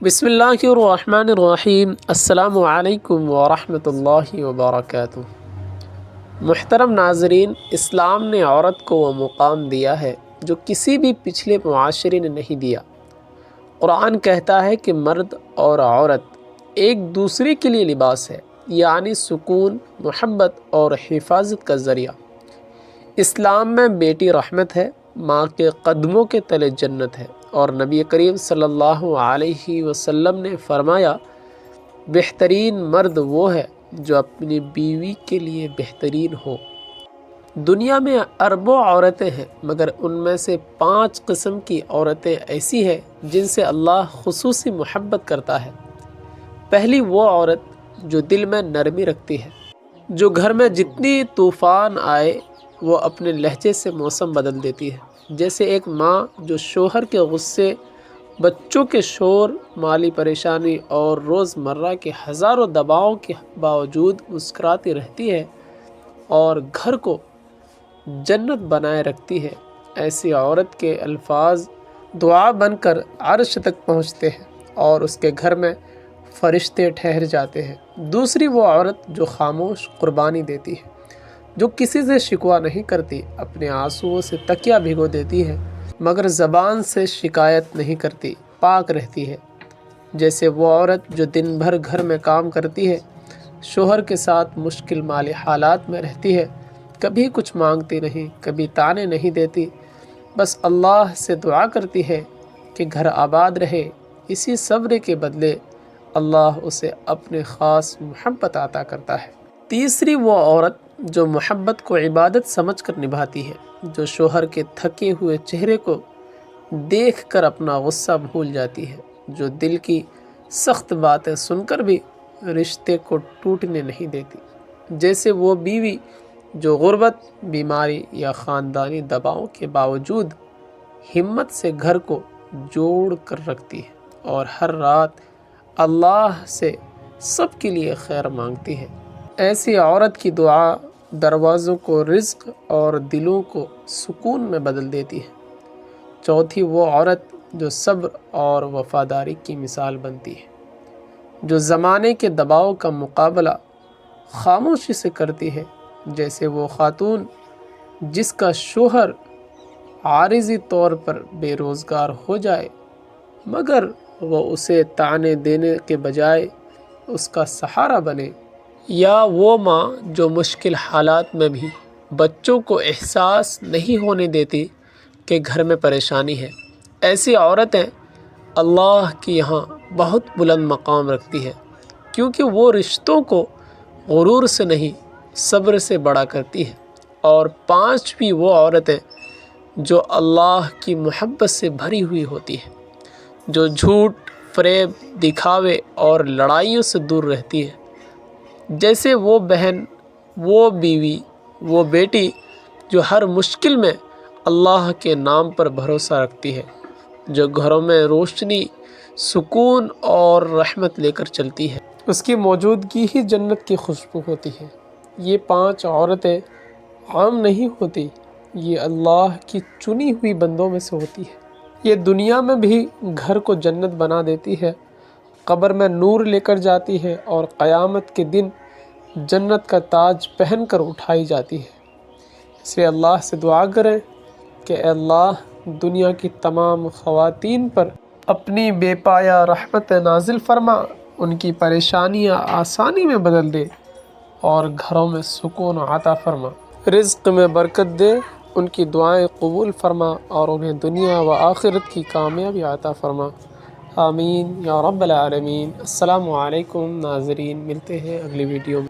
بسم اللہ الرحمن الرحیم۔ السلام علیکم ورحمۃ اللہ وبرکاتہ۔ محترم ناظرین، اسلام نے عورت کو وہ مقام دیا ہے جو کسی بھی پچھلے معاشرے نے نہیں دیا۔ قرآن کہتا ہے کہ مرد اور عورت ایک دوسرے کے لیے لباس ہے، یعنی سکون، محبت اور حفاظت کا ذریعہ۔ اسلام میں بیٹی رحمت ہے، ماں کے قدموں کے تلے جنت ہے، اور نبی کریم صلی اللہ علیہ وسلم نے فرمایا، بہترین مرد وہ ہے جو اپنی بیوی کے لیے بہترین ہو۔ دنیا میں اربوں عورتیں ہیں، مگر ان میں سے 5 قسم کی عورتیں ایسی ہیں جن سے اللہ خصوصی محبت کرتا ہے۔ پہلی وہ عورت جو دل میں نرمی رکھتی ہے، جو گھر میں جتنی طوفان آئے وہ اپنے لہجے سے موسم بدل دیتی ہے۔ جیسے ایک ماں جو شوہر کے غصے، بچوں کے شور، مالی پریشانی اور روزمرہ کے ہزاروں دباؤں کے باوجود مسکراتی رہتی ہے اور گھر کو جنت بنائے رکھتی ہے، ایسی عورت کے الفاظ دعا بن کر عرش تک پہنچتے ہیں اور اس کے گھر میں فرشتے ٹھہر جاتے ہیں۔ دوسری وہ عورت جو خاموش قربانی دیتی ہے، جو کسی سے شکوہ نہیں کرتی، اپنے آنسوؤں سے تکیہ بھگو دیتی ہے مگر زبان سے شکایت نہیں کرتی، پاک رہتی ہے۔ جیسے وہ عورت جو دن بھر گھر میں کام کرتی ہے، شوہر کے ساتھ مشکل مالی حالات میں رہتی ہے، کبھی کچھ مانگتی نہیں، کبھی طعنے نہیں دیتی، بس اللہ سے دعا کرتی ہے کہ گھر آباد رہے۔ اسی صبر کے بدلے اللہ اسے اپنے خاص محبت عطا کرتا ہے۔ تیسری وہ عورت جو محبت کو عبادت سمجھ کر نبھاتی ہے، جو شوہر کے تھکے ہوئے چہرے کو دیکھ کر اپنا غصہ بھول جاتی ہے، جو دل کی سخت باتیں سن کر بھی رشتے کو ٹوٹنے نہیں دیتی۔ جیسے وہ بیوی جو غربت، بیماری یا خاندانی دباؤں کے باوجود ہمت سے گھر کو جوڑ کر رکھتی ہے اور ہر رات اللہ سے سب کے لیے خیر مانگتی ہے۔ ایسی عورت کی دعا دروازوں کو رزق اور دلوں کو سکون میں بدل دیتی ہے۔ چوتھی وہ عورت جو صبر اور وفاداری کی مثال بنتی ہے، جو زمانے کے دباؤ کا مقابلہ خاموشی سے کرتی ہے۔ جیسے وہ خاتون جس کا شوہر عارضی طور پر بے روزگار ہو جائے مگر وہ اسے طعنے دینے کے بجائے اس کا سہارا بنے، یا وہ ماں جو مشکل حالات میں بھی بچوں کو احساس نہیں ہونے دیتی کہ گھر میں پریشانی ہے۔ ایسی عورتیں اللہ کے یہاں بہت بلند مقام رکھتی ہے، کیونکہ وہ رشتوں کو غرور سے نہیں، صبر سے بڑا کرتی ہے۔ اور 5ویں وہ عورتیں جو اللہ کی محبت سے بھری ہوئی ہوتی ہے، جو جھوٹ، فریب، دکھاوے اور لڑائیوں سے دور رہتی ہے۔ جیسے وہ بہن، وہ بیوی، وہ بیٹی جو ہر مشکل میں اللہ کے نام پر بھروسہ رکھتی ہے، جو گھروں میں روشنی، سکون اور رحمت لے کر چلتی ہے۔ اس کی موجودگی ہی جنت کی خوشبو ہوتی ہے۔ یہ 5 عورتیں عام نہیں ہوتی، یہ اللہ کی چنی ہوئی بندوں میں سے ہوتی ہے۔ یہ دنیا میں بھی گھر کو جنت بنا دیتی ہے، قبر میں نور لے کر جاتی ہے اور قیامت کے دن جنت کا تاج پہن کر اٹھائی جاتی ہے۔ اس لیے اللہ سے دعا کریں کہ اے اللہ، دنیا کی تمام خواتین پر اپنی بے پایہ رحمت نازل فرما، ان کی پریشانیاں آسانی میں بدل دے اور گھروں میں سکون عطا فرما، رزق میں برکت دے، ان کی دعائیں قبول فرما اور انہیں دنیا و آخرت کی کامیابی عطا فرما۔ آمین یا رب العالمین۔ السلام علیکم ناظرین، ملتے ہیں اگلی ویڈیو میں۔